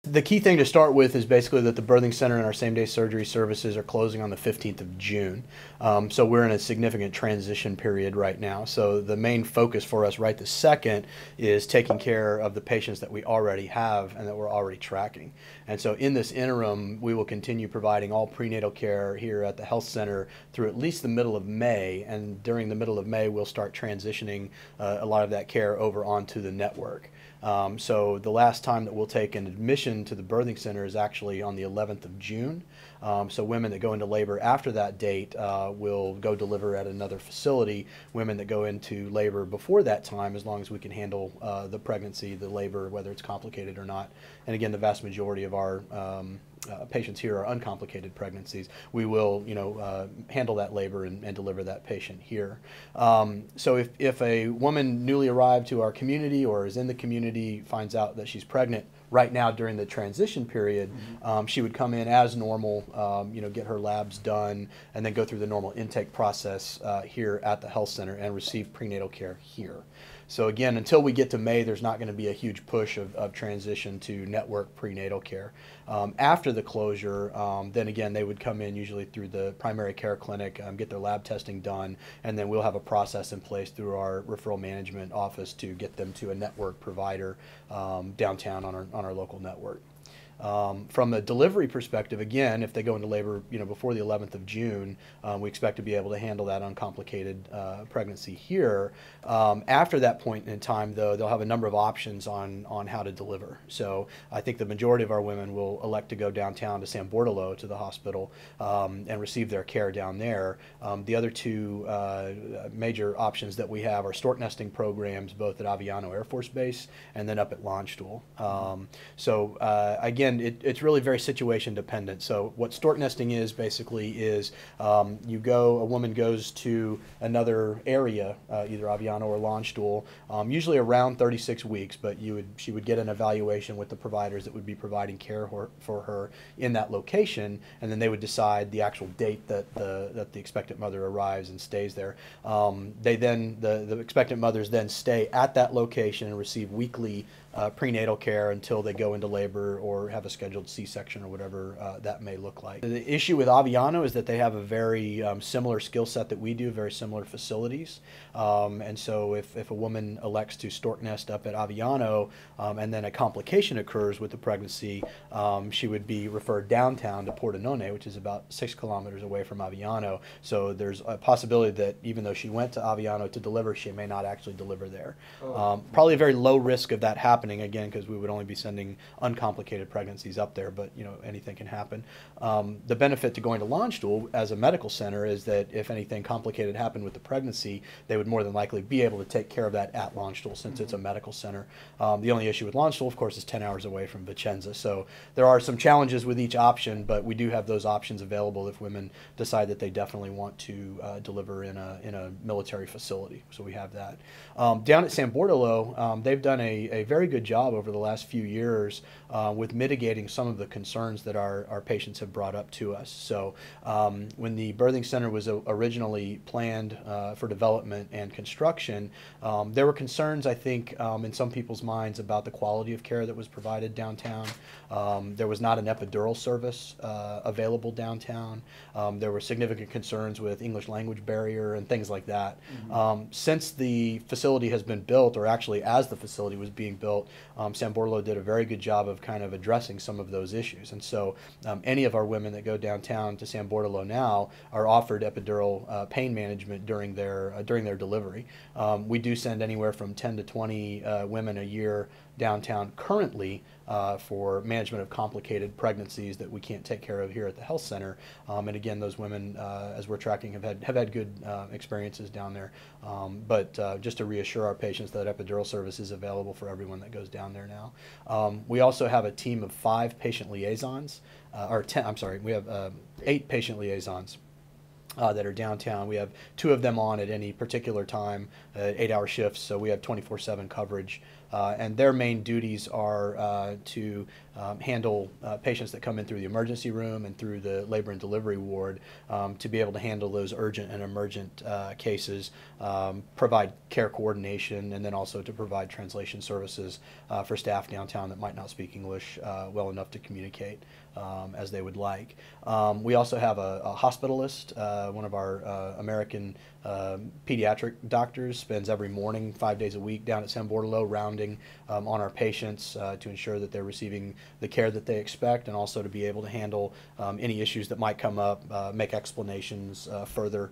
The key thing to start with is basically that the birthing center and our same-day surgery services are closing on the 15th of June. So we're in a significant transition period right now. So the main focus for us right this second is taking care of the patients that we already have and that we're already tracking. And so in this interim, we will continue providing all prenatal care here at the health center through at least the middle of May. And during the middle of May, we'll start transitioning a lot of that care over onto the network. So the last time that we'll take an admission to the birthing center is actually on the 11th of June. So women that go into labor after that date will go deliver at another facility. Women that go into labor before that time, as long as we can handle the pregnancy, the labor, whether it's complicated or not. And again, the vast majority of our patients here are uncomplicated pregnancies. We will, handle that labor and deliver that patient here. So if a woman newly arrived to our community or is in the community finds out that she's pregnant right now during the transition period, she would come in as normal, get her labs done, and then go through the normal intake process here at the health center and receive prenatal care here. So again, until we get to May, there's not going to be a huge push of transition to network prenatal care. After the closure, then again, they would come in usually through the primary care clinic, get their lab testing done, and then we'll have a process in place through our referral management office to get them to a network provider downtown on our local network. From a delivery perspective, again, if they go into labor, before the 11th of June, we expect to be able to handle that uncomplicated pregnancy here. After that point in time, though, they'll have a number of options on how to deliver. So I think the majority of our women will elect to go downtown to San Bortolo to the hospital and receive their care down there. The other two major options that we have are stork nesting programs, both at Aviano Air Force Base and then up at Landstuhl. Again, it's really very situation dependent. So what stork nesting is basically is a woman goes to another area, either Aviano or Landstuhl, usually around 36 weeks, but she would get an evaluation with the providers that would be providing care for her in that location, and then they would decide the actual date that the expectant mother arrives and stays there. The expectant mothers then stay at that location and receive weekly prenatal care until they go into labor or have a scheduled C-section or whatever that may look like. The issue with Aviano is that they have a very similar skill set that we do, very similar facilities. And so if a woman elects to stork nest up at Aviano and then a complication occurs with the pregnancy, she would be referred downtown to Pordenone, which is about 6 kilometers away from Aviano. So there's a possibility that even though she went to Aviano to deliver, she may not actually deliver there. Probably a very low risk of that happening, again, because we would only be sending uncomplicated pregnancies up there, but anything can happen. The benefit to going to Landstuhl as a medical center is that if anything complicated happened with the pregnancy, they would more than likely be able to take care of that at Landstuhl since it's a medical center. The only issue with Landstuhl, of course, is 10 hours away from Vicenza. So there are some challenges with each option, but we do have those options available if women decide that they definitely want to deliver in a military facility. So we have that. Down at San Bortolo, they've done a very good job over the last few years with mitigating some of the concerns that our patients have brought up to us. So when the birthing center was originally planned for development and construction, there were concerns, I think, in some people's minds about the quality of care that was provided downtown. There was not an epidural service available downtown. There were significant concerns with English language barrier and things like that. Since the facility has been built, or actually as the facility was being built, San Bortolo did a very good job of kind of addressing some of those issues. And so any of our women that go downtown to San Bortolo now are offered epidural pain management during their delivery. We do send anywhere from 10 to 20 women a year downtown currently for management of complicated pregnancies that we can't take care of here at the health center. And again, those women, as we're tracking, have had good experiences down there. But just to reassure our patients that epidural service is available for everyone that goes down there now. We also have a team of 5 patient liaisons, we have 8 patient liaisons that are downtown. We have 2 of them on at any particular time, 8-hour shifts, so we have 24/7 coverage and their main duties are to handle patients that come in through the emergency room and through the labor and delivery ward, to be able to handle those urgent and emergent cases, provide care coordination, and then also to provide translation services for staff downtown that might not speak English well enough to communicate as they would like. We also have a hospitalist. One of our American pediatric doctors spends every morning 5 days a week down at San Bortolo rounding on our patients to ensure that they're receiving the care that they expect, and also to be able to handle any issues that might come up, make explanations further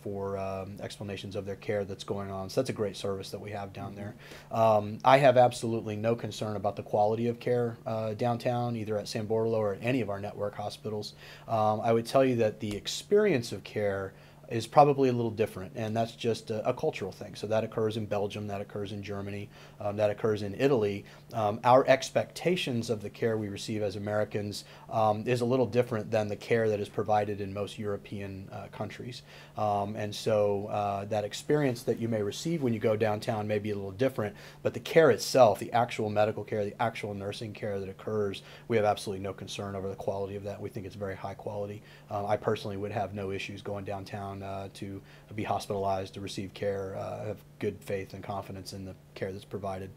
for explanations of their care that's going on. So that's a great service that we have down there. I have absolutely no concern about the quality of care downtown, either at San Bortolo or at any of our network hospitals. I would tell you that the experience of care is probably a little different, and that's just a cultural thing. So that occurs in Belgium, that occurs in Germany, that occurs in Italy. Our expectations of the care we receive as Americans is a little different than the care that is provided in most European countries. And so that experience that you may receive when you go downtown may be a little different, but the care itself, the actual medical care, the actual nursing care that occurs, we have absolutely no concern over the quality of that. We think it's very high quality. I personally would have no issues going downtown to be hospitalized, to receive care. I have good faith and confidence in the care that's provided.